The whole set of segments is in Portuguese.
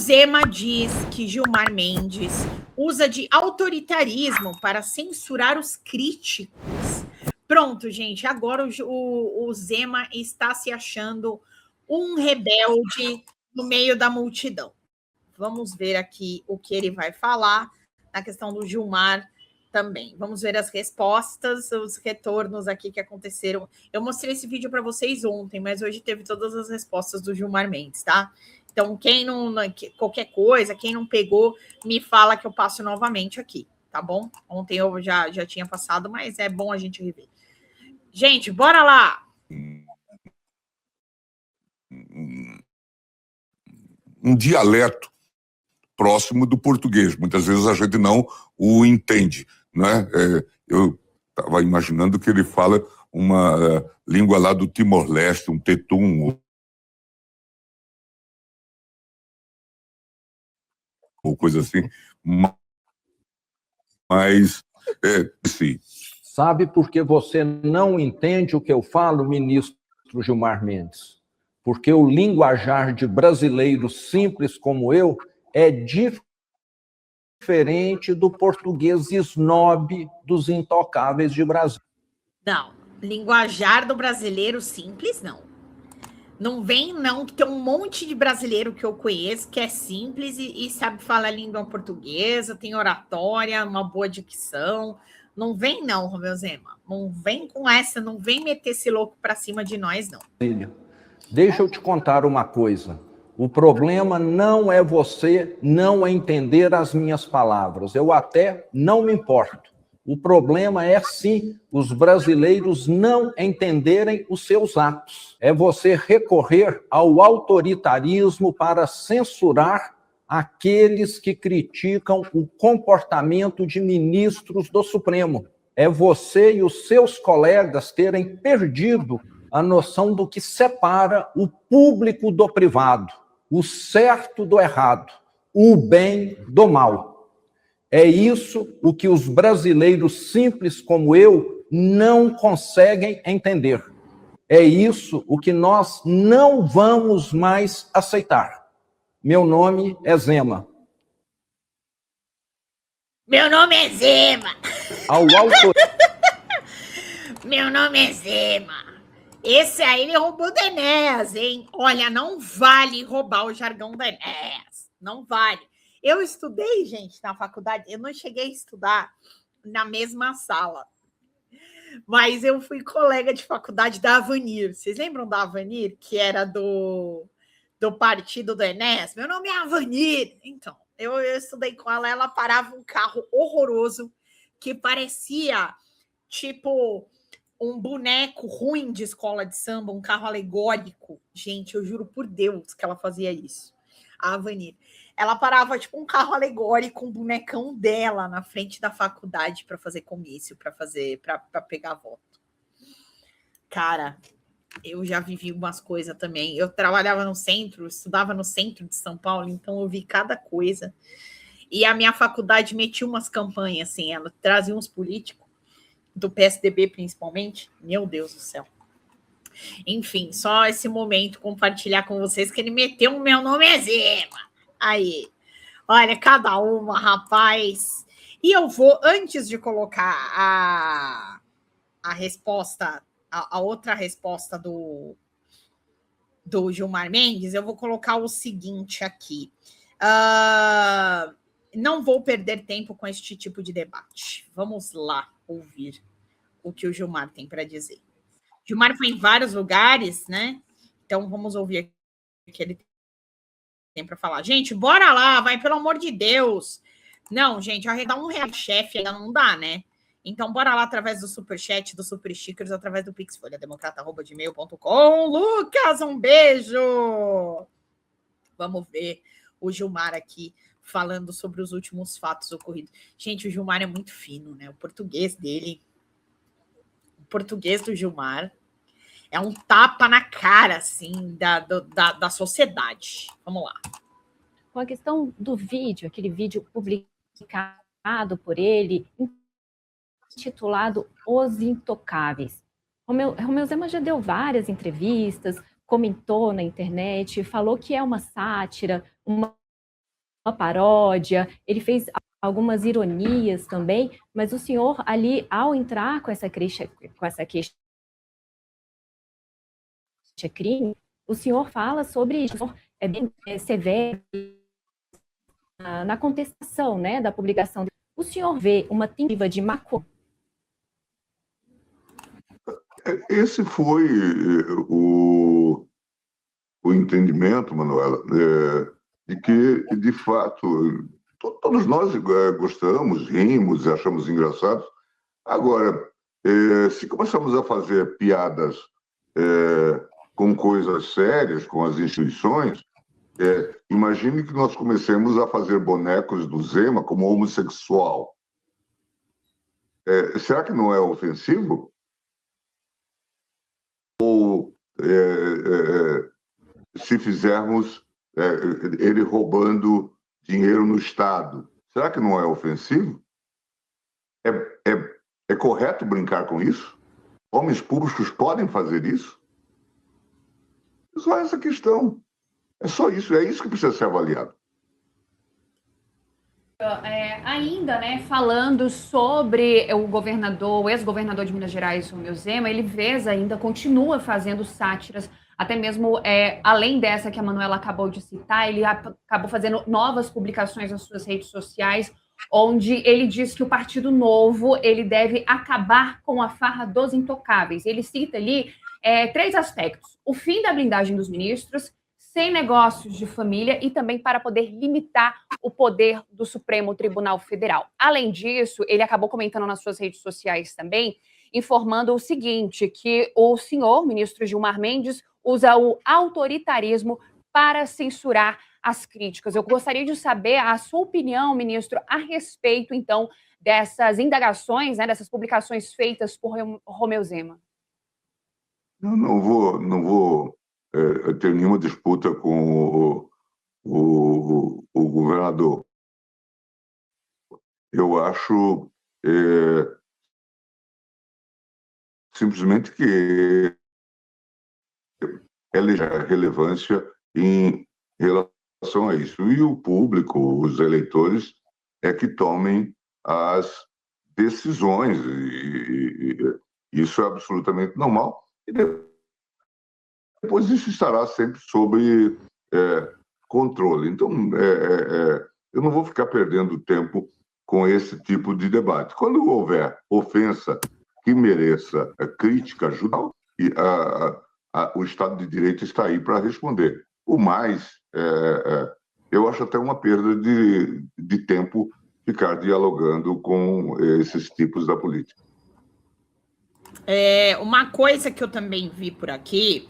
Zema diz que Gilmar Mendes usa de autoritarismo para censurar os críticos. Pronto, gente, agora o Zema está se achando um rebelde no meio da multidão. Vamos ver aqui o que ele vai falar na questão do Gilmar também. Vamos ver as respostas, os retornos aqui que aconteceram. Eu mostrei esse vídeo para vocês ontem, mas hoje teve todas as respostas do Gilmar Mendes, tá? Então, quem não, qualquer coisa, quem não pegou, me fala que eu passo novamente aqui, tá bom? Ontem eu já tinha passado, mas é bom a gente rever. Gente, bora lá! Um dialeto próximo do português. Muitas vezes a gente não o entende, né? Eu estava imaginando que ele fala uma língua lá do Timor-Leste, um tetum, ou coisa assim. Mas, sim. Sabe por que você não entende o que eu falo, ministro Gilmar Mendes? Porque o linguajar de brasileiros simples como eu é diferente do português snob dos intocáveis de Brasília. Não, linguajar do brasileiro simples, não. Não vem, não, que tem um monte de brasileiro que eu conheço que é simples e sabe falar língua portuguesa, tem oratória, uma boa dicção. Não vem, não, Romeu Zema. Não vem com essa, não vem meter esse louco para cima de nós, não. Deixa eu te contar uma coisa. O problema não é você não entender as minhas palavras. Eu até não me importo. O problema é, sim, os brasileiros não entenderem os seus atos. É você recorrer ao autoritarismo para censurar aqueles que criticam o comportamento de ministros do Supremo. É você e os seus colegas terem perdido a noção do que separa o público do privado, o certo do errado, o bem do mal. É isso o que os brasileiros simples como eu não conseguem entender. É isso o que nós não vamos mais aceitar. Meu nome é Zema. Meu nome é Zema. Ao autor... Meu nome é Zema. Esse aí ele roubou do Enéas, hein? Olha, não vale roubar o jargão do Enéas. Não vale. Eu estudei, gente, na faculdade. Eu não cheguei a estudar na mesma sala. Mas eu fui colega de faculdade da Avanir. Vocês lembram da Avanir, que era do partido do Enéas? Meu nome é Avanir. Então, eu estudei com ela. Ela parava um carro horroroso que parecia, tipo, um boneco ruim de escola de samba, um carro alegórico. Gente, eu juro por Deus que ela fazia isso. A Avanir. Ela parava, tipo, um carro alegórico, um bonecão dela na frente da faculdade para fazer comício, para pegar voto. Cara, eu já vivi umas coisas também. Eu trabalhava no centro, estudava no centro de São Paulo, então eu vi cada coisa. E a minha faculdade metia umas campanhas, assim, ela trazia uns políticos, do PSDB principalmente. Meu Deus do céu. Enfim, só esse momento compartilhar com vocês que ele meteu o meu nome é Zema. Aí, olha, cada uma, rapaz. E eu vou, antes de colocar a resposta, a outra resposta do Gilmar Mendes, eu vou colocar o seguinte aqui. Não vou perder tempo com este tipo de debate. Vamos lá ouvir o que o Gilmar tem para dizer. Gilmar foi em vários lugares, né? Então, vamos ouvir o que ele tem para falar. Gente, bora lá, vai, pelo amor de Deus. Não, gente, arredar R$1 chefe ainda não dá, né? Então, bora lá através do Superchat, do Super Stickers, através do Pixfolha, democrata@gmail.com. Lucas, um beijo! Vamos ver o Gilmar aqui falando sobre os últimos fatos ocorridos. Gente, o Gilmar é muito fino, né? O português dele, o português do Gilmar é um tapa na cara, assim, da sociedade. Vamos lá. Com a questão do vídeo, aquele vídeo publicado por ele, intitulado Os Intocáveis. Romeu Zema já deu várias entrevistas, comentou na internet, falou que é uma sátira, uma paródia, ele fez algumas ironias também, mas o senhor ali, ao entrar com essa queixa-crime, o senhor fala sobre isso, é bem severo na contestação, né, da publicação. O senhor vê uma tentativa de macro? Esse foi o entendimento, Manuela, de que, de fato, todos nós gostamos, rimos, achamos engraçados. Agora, se começamos a fazer piadas com coisas sérias, com as instituições, imagine que nós comecemos a fazer bonecos do Zema como homossexual. Será que não é ofensivo? Ou se fizermos ele roubando dinheiro no Estado, será que não é ofensivo? É correto brincar com isso? Homens públicos podem fazer isso? É só essa questão. É só isso, é isso que precisa ser avaliado. Ainda, né, falando sobre o ex-governador de Minas Gerais, Romeu Zema, ele ainda continua fazendo sátiras, até mesmo além dessa que a Manuela acabou de citar, ele acabou fazendo novas publicações nas suas redes sociais, onde ele diz que o Partido Novo ele deve acabar com a farra dos intocáveis. Ele cita ali 3 aspectos: o fim da blindagem dos ministros, sem negócios de família e também para poder limitar o poder do Supremo Tribunal Federal. Além disso, ele acabou comentando nas suas redes sociais também, informando o seguinte, que o senhor, ministro Gilmar Mendes, usa o autoritarismo para censurar as críticas. Eu gostaria de saber a sua opinião, ministro, a respeito, então, dessas indagações, né, dessas publicações feitas por Romeu Zema. Não vou ter nenhuma disputa com o governador. Eu acho simplesmente que ela é relevância em relação a isso. E o público, os eleitores, é que tomem as decisões. E isso é absolutamente normal. E depois isso estará sempre sob controle. Então, eu não vou ficar perdendo tempo com esse tipo de debate. Quando houver ofensa que mereça crítica, ajuda, o Estado de Direito está aí para responder. O mais, eu acho até uma perda de tempo ficar dialogando com esses tipos da política. Uma coisa que eu também vi por aqui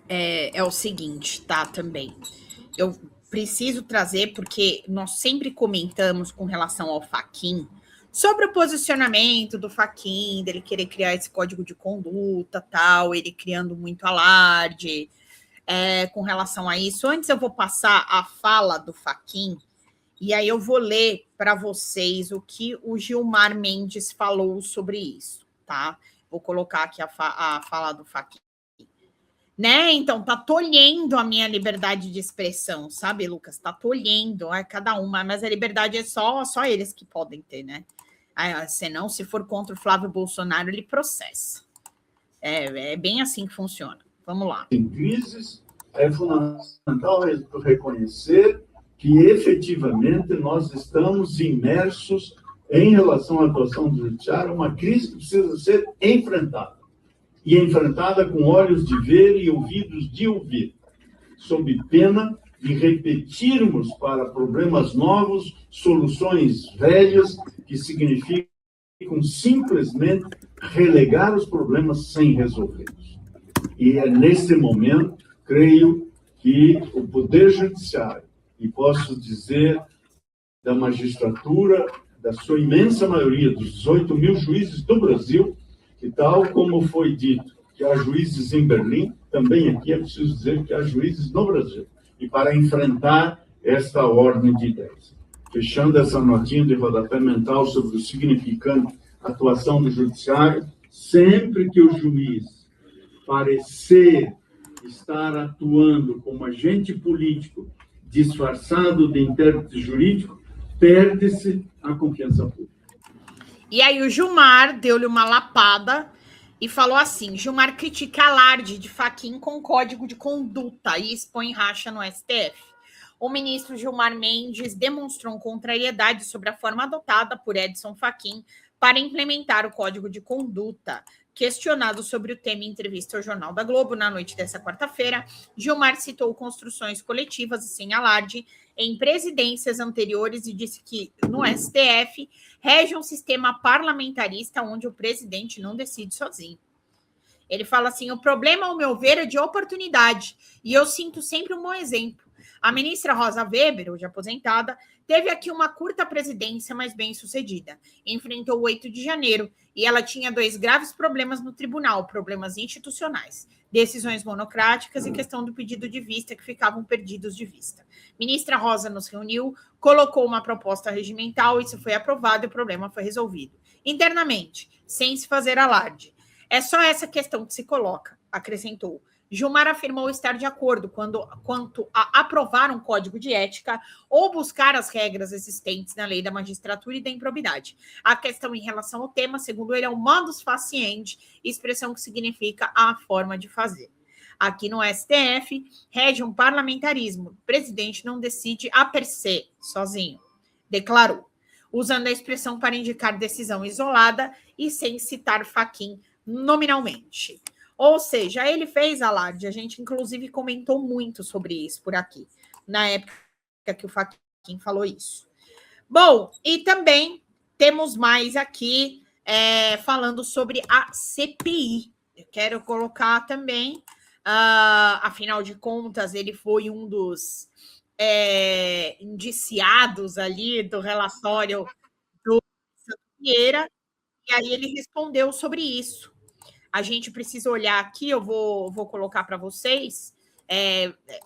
é o seguinte, tá? Também. Eu preciso trazer, porque nós sempre comentamos com relação ao Fachin, sobre o posicionamento do Fachin, dele querer criar esse código de conduta, tal, ele criando muito alarde com relação a isso. Antes eu vou passar a fala do Fachin, e aí eu vou ler para vocês o que o Gilmar Mendes falou sobre isso, tá? Vou colocar aqui a fala do Fachin. Né? Então, tá tolhendo a minha liberdade de expressão, sabe, Lucas? Tá tolhendo, cada uma, mas a liberdade é só eles que podem ter, né? Senão, se for contra o Flávio Bolsonaro, ele processa. É bem assim que funciona. Vamos lá. Em crises, é fundamental reconhecer que, efetivamente, nós estamos imersos em relação à atuação do judiciário, uma crise que precisa ser enfrentada. E enfrentada com olhos de ver e ouvidos de ouvir, sob pena de repetirmos para problemas novos soluções velhas que significam simplesmente relegar os problemas sem resolvê-los. E é nesse momento, creio, que o Poder Judiciário, e posso dizer da magistratura, da sua imensa maioria, dos 18 mil juízes do Brasil, que tal como foi dito, que há juízes em Berlim, também aqui é preciso dizer que há juízes no Brasil, e para enfrentar esta ordem de ideias. Fechando essa notinha de rodapé mental sobre o significante atuação do judiciário, sempre que o juiz parecer estar atuando como agente político disfarçado de intérprete jurídico, perde-se a confiança pública. E aí o Gilmar deu-lhe uma lapada e falou assim: Gilmar critica alarde de Fachin com código de conduta e expõe racha no STF. O ministro Gilmar Mendes demonstrou contrariedade sobre a forma adotada por Edson Fachin para implementar o código de conduta. Questionado sobre o tema em entrevista ao Jornal da Globo na noite dessa quarta-feira, Gilmar citou construções coletivas e sem alarde em presidências anteriores e disse que no STF rege um sistema parlamentarista onde o presidente não decide sozinho. Ele fala assim: o problema, ao meu ver, é de oportunidade, e eu sinto sempre um bom exemplo. A ministra Rosa Weber, hoje aposentada, teve aqui uma curta presidência, mas bem sucedida. Enfrentou o 8 de janeiro e ela tinha 2 graves problemas no tribunal, problemas institucionais, decisões monocráticas e questão do pedido de vista que ficavam perdidos de vista. Ministra Rosa nos reuniu, colocou uma proposta regimental, isso foi aprovado e o problema foi resolvido. Internamente, sem se fazer alarde. É só essa questão que se coloca, acrescentou. Gilmar afirmou estar de acordo quanto a aprovar um código de ética ou buscar as regras existentes na lei da magistratura e da improbidade. A questão em relação ao tema, segundo ele, é o modus faciente, expressão que significa a forma de fazer. Aqui no STF, rege um parlamentarismo. O presidente não decide a per se, sozinho, declarou, usando a expressão para indicar decisão isolada e sem citar Fachin nominalmente. Ou seja, ele fez alarde, a gente inclusive comentou muito sobre isso por aqui, na época que o Fachin falou isso. Bom, e também temos mais aqui falando sobre a CPI. Eu quero colocar também, afinal de contas, ele foi um dos indiciados ali do relatório do Vieira, e aí ele respondeu sobre isso. A gente precisa olhar aqui, eu vou colocar para vocês,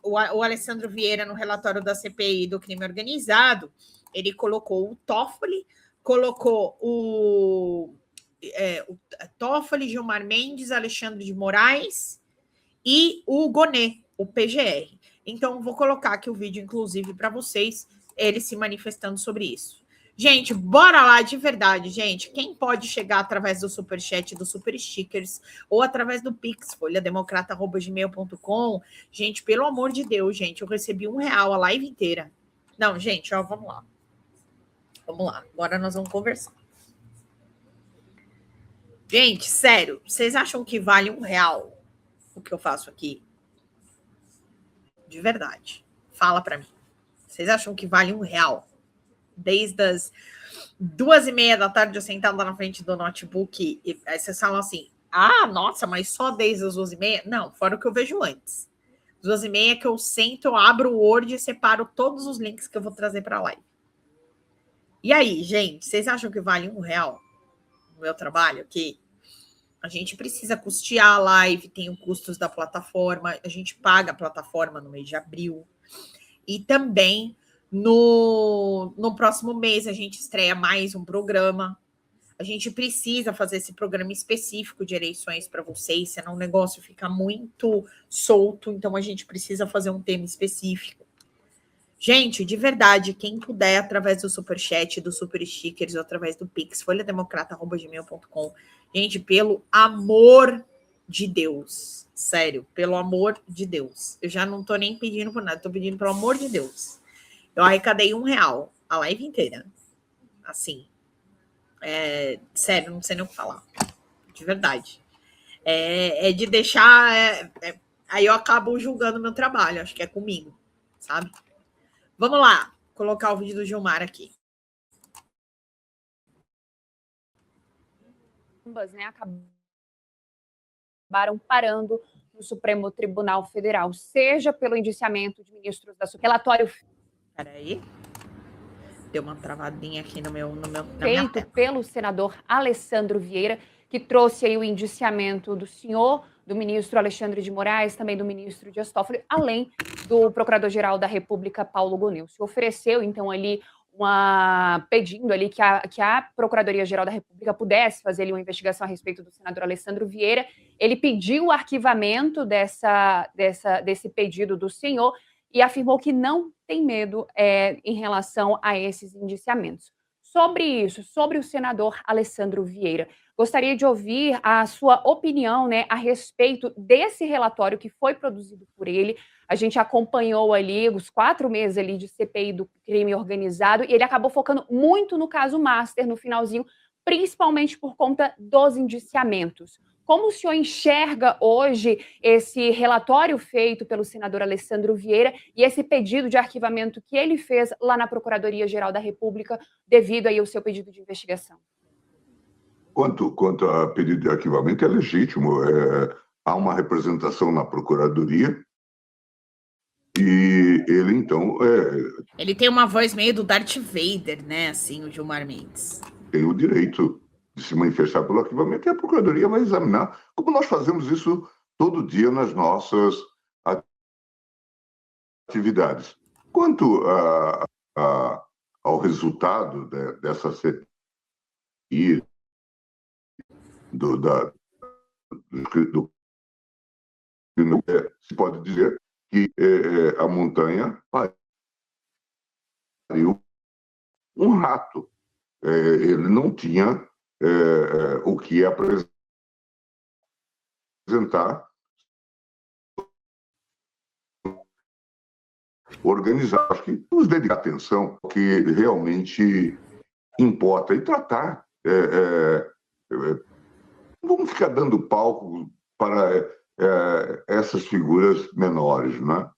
o Alessandro Vieira, no relatório da CPI do crime organizado, ele colocou o Toffoli, colocou o Toffoli, Gilmar Mendes, Alexandre de Moraes e o Gonê, o PGR. Então, vou colocar aqui o vídeo, inclusive, para vocês, ele se manifestando sobre isso. Gente, bora lá de verdade, gente. Quem pode chegar através do Superchat, do Super Stickers, ou através do Pix, folhademocrata@gmail.com. Gente, pelo amor de Deus, gente, eu recebi R$1 a live inteira. Não, gente, ó, vamos lá. Vamos lá, agora nós vamos conversar. Gente, sério, vocês acham que vale R$1 o que eu faço aqui? De verdade. Fala pra mim. Vocês acham que vale R$1? Desde as 2h30 da tarde, eu sentada na frente do notebook, e aí vocês falam assim: ah, nossa, mas só desde as 2h30? Não, fora o que eu vejo antes. 2h30 que eu sento, eu abro o Word e separo todos os links que eu vou trazer para a live. E aí, gente, vocês acham que vale R$1 o meu trabalho aqui? A gente precisa custear a live, tem os custos da plataforma, a gente paga a plataforma no mês de abril. E também no próximo mês a gente estreia mais um programa. A gente precisa fazer esse programa específico de eleições para vocês, senão o negócio fica muito solto, então a gente precisa fazer um tema específico. Gente, de verdade, quem puder, através do Superchat, do Super Stickers, ou através do Pix, folhademocrata@gmail.com. Gente, pelo amor de Deus, sério, pelo amor de Deus. Eu já não tô nem pedindo por nada, tô pedindo pelo amor de Deus. Eu arrecadei R$1 a live inteira. Assim. Sério, não sei nem o que falar. De verdade. É de deixar... aí eu acabo julgando o meu trabalho. Acho que é comigo. Sabe? Vamos lá. Colocar o vídeo do Gilmar aqui. Ambas, né, acabaram parando no Supremo Tribunal Federal, seja pelo indiciamento de ministros da relatório... Peraí. Deu uma travadinha aqui no meu feito pelo senador Alessandro Vieira, que trouxe aí o indiciamento do senhor, do ministro Alexandre de Moraes, também do ministro Dias Toffoli, além do procurador-geral da República, Paulo Gonê. Se ofereceu, então, ali pedindo ali que a Procuradoria-Geral da República pudesse fazer ali uma investigação a respeito do senador Alessandro Vieira. Ele pediu o arquivamento desse pedido do senhor, e afirmou que não tem medo em relação a esses indiciamentos. Sobre isso, sobre o senador Alessandro Vieira, gostaria de ouvir a sua opinião, né, a respeito desse relatório que foi produzido por ele. A gente acompanhou ali os 4 meses ali de CPI do crime organizado e ele acabou focando muito no caso Master no finalzinho, principalmente por conta dos indiciamentos. Como o senhor enxerga hoje esse relatório feito pelo senador Alessandro Vieira e esse pedido de arquivamento que ele fez lá na Procuradoria-Geral da República devido aí ao seu pedido de investigação? Quanto a pedido de arquivamento, é legítimo. Há uma representação na Procuradoria e ele, então... Ele tem uma voz meio do Darth Vader, né? Assim, o Gilmar Mendes. Tem o direito de se manifestar pelo arquivamento e a Procuradoria vai examinar, como nós fazemos isso todo dia nas nossas atividades. Quanto ao resultado dessa CPI, do se pode dizer que a montanha pariu um rato. Ele não tinha o que apresentar, organizar. Acho que nos dedicar atenção ao que realmente importa e tratar. Não vamos ficar dando palco para essas figuras menores, não é?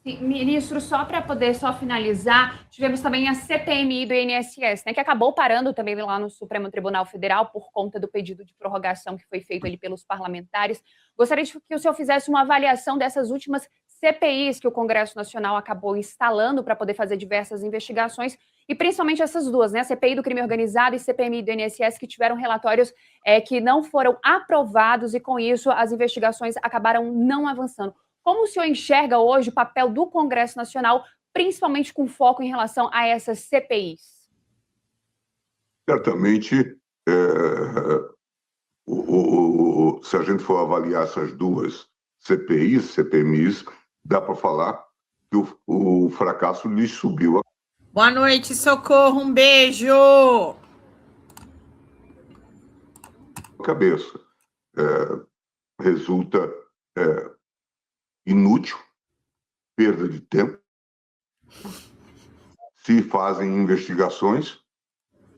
Sim, ministro, só para poder finalizar, tivemos também a CPMI do INSS, né, que acabou parando também lá no Supremo Tribunal Federal por conta do pedido de prorrogação que foi feito ali pelos parlamentares. Gostaria que o senhor fizesse uma avaliação dessas últimas CPIs que o Congresso Nacional acabou instalando para poder fazer diversas investigações, e principalmente essas duas, né, a CPI do crime organizado e CPMI do INSS, que tiveram relatórios que não foram aprovados e, com isso, as investigações acabaram não avançando. Como o senhor enxerga hoje o papel do Congresso Nacional, principalmente com foco em relação a essas CPIs? Certamente, se a gente for avaliar essas duas CPIs, CPMIs, dá para falar que o fracasso lhes subiu. Boa noite, Socorro, um beijo! A cabeça. Resulta inútil, perda de tempo. Se fazem investigações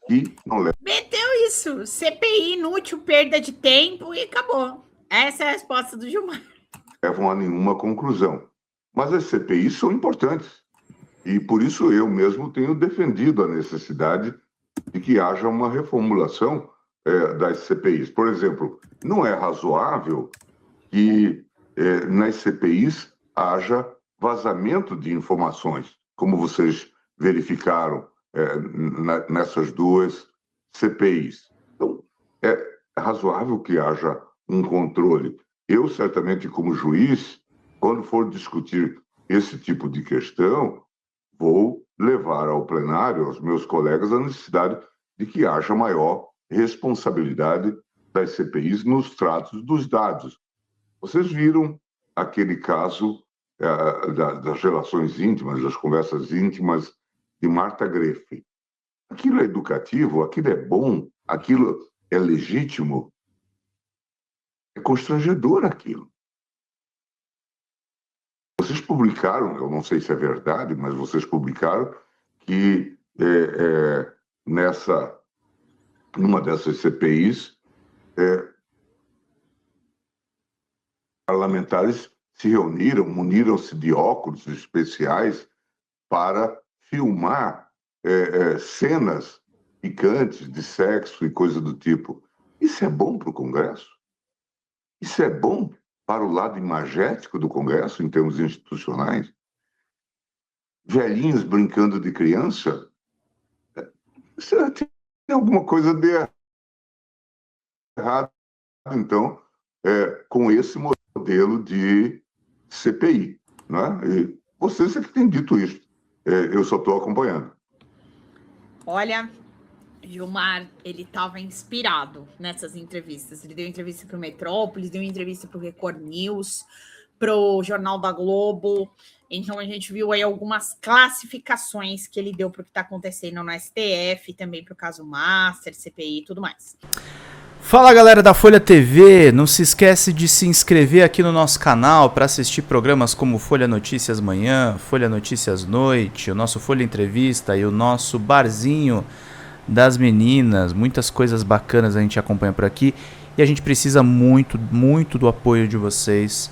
que não levam. Meteu isso. CPI inútil, perda de tempo e acabou. Essa é a resposta do Gilmar. Levam a nenhuma conclusão. Mas as CPIs são importantes. E por isso eu mesmo tenho defendido a necessidade de que haja uma reformulação das CPIs. Por exemplo, não é razoável que nas CPIs haja vazamento de informações, como vocês verificaram nessas duas CPIs. Então, é razoável que haja um controle. Eu, certamente, como juiz, quando for discutir esse tipo de questão, vou levar ao plenário, aos meus colegas, a necessidade de que haja maior responsabilidade das CPIs nos tratos dos dados. Vocês viram aquele caso das relações íntimas, das conversas íntimas de Marta Greff. Aquilo é educativo, aquilo é bom, aquilo é legítimo. É constrangedor aquilo. Vocês publicaram, eu não sei se é verdade, mas vocês publicaram que numa dessas CPIs, parlamentares se reuniram, muniram-se de óculos especiais para filmar cenas picantes de sexo e coisa do tipo. Isso é bom para o Congresso? Isso é bom para o lado imagético do Congresso, em termos institucionais? Velhinhos brincando de criança? Tem alguma coisa de errado, então, com esse modelo de CPI. Né? E vocês é que têm dito isso. Eu só estou acompanhando. Olha, Gilmar, ele estava inspirado nessas entrevistas. Ele deu entrevista para o Metrópolis, deu entrevista para o Record News, para o Jornal da Globo. Então, a gente viu aí algumas classificações que ele deu para o que está acontecendo no STF, também para o caso Master, CPI e tudo mais. Fala, galera da Folha TV, não se esquece de se inscrever aqui no nosso canal para assistir programas como Folha Notícias Manhã, Folha Notícias Noite, o nosso Folha Entrevista e o nosso Barzinho das Meninas. Muitas coisas bacanas a gente acompanha por aqui e a gente precisa muito, muito do apoio de vocês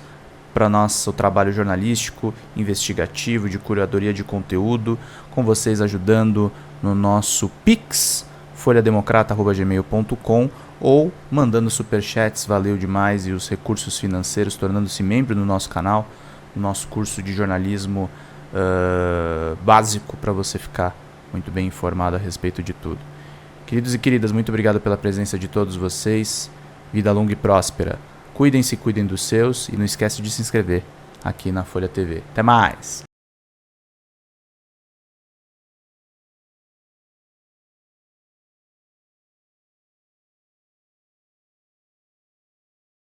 para nosso trabalho jornalístico, investigativo, de curadoria de conteúdo, com vocês ajudando no nosso Pix, folhademocrata@gmail.com, ou mandando superchats, valeu demais, e os recursos financeiros, tornando-se membro do nosso canal, no nosso curso de jornalismo básico, para você ficar muito bem informado a respeito de tudo. Queridos e queridas, muito obrigado pela presença de todos vocês, vida longa e próspera, cuidem-se, cuidem dos seus, e não esquece de se inscrever aqui na Folha TV. Até mais!